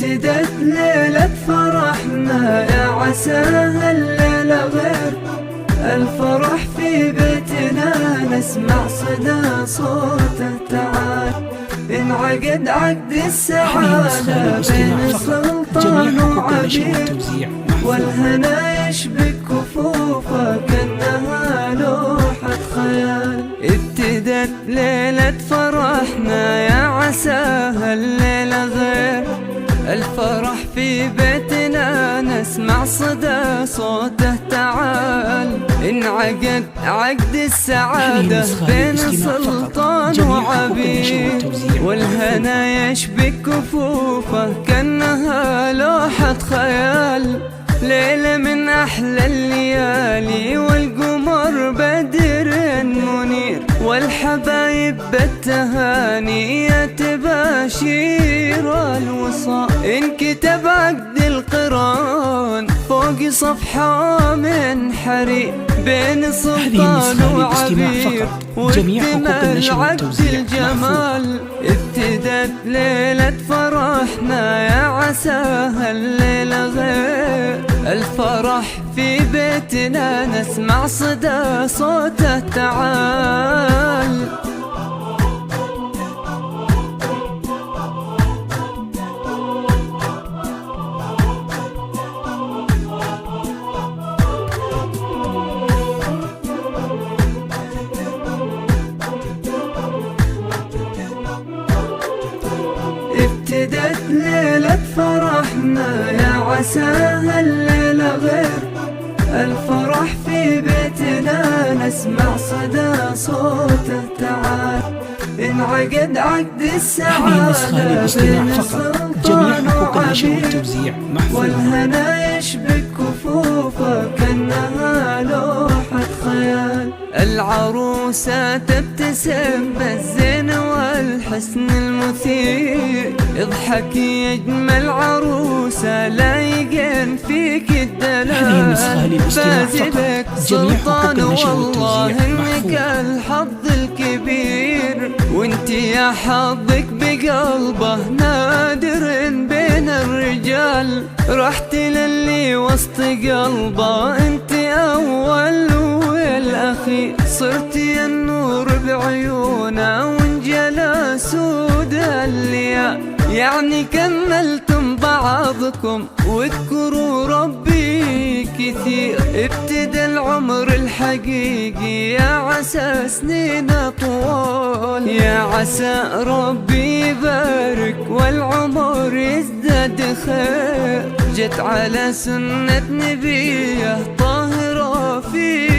ابتدت ليلة فرحنا يا عساها الليلة غير الفرح في بيتنا، نسمع صدى صوته تعال انعقد عقد السعادة بين سلطان وعبير، والهنا يشبك كفوفه كأنها لوحة خيال. ابتدت ليلة فرحنا يا عساها الليلة غير الفرح في بيتنا، نسمع صدى صوته تعال انعقد عقد السعادة بين سلطان وعبير، والهنا يشبك كفوفه كأنها لوحة خيال. ليلة من أحلى الليالي والقمر بدر منير، والحبايب بالتهاني تباشير الوصال. انكتب عقد القران فوق صفحة من حرير بين سلطان وعبير، واكتمل عقد الجمال. ابتدت ليلة فرحنا يا عساها الليلة غير الفرح في بيتنا، نسمع صدى صوته تعال. ابتدت ليلة فرحنا يا عساها الليلة غير الفرح في بيتنا، نسمع صدى صوته تعال انعقد عقد السعادة بين سلطان وعبير، والهنا يشبك كفوفه كأنها لوحة خيال. العروسة تبتسم بالزين والحسن المثير، اضحكي يا اجمل عروسة لايقين فيك الدلال. فازلك سلطان والله انك الحظ الكبير، وانت يا حظك بقلبه نادر بين الرجال. رحت للي وسط قلبه انت اول والاخير، صرتي النور بعيونه وانجلى سود الليال. يعني كملتم بعضكم واذكروا ربي كثير، ابتدى العمر الحقيقي يا عسى سنين طوال. يا عسى ربي يبارك والعمر يزداد خير، جت على سنة نبيه طاهرة في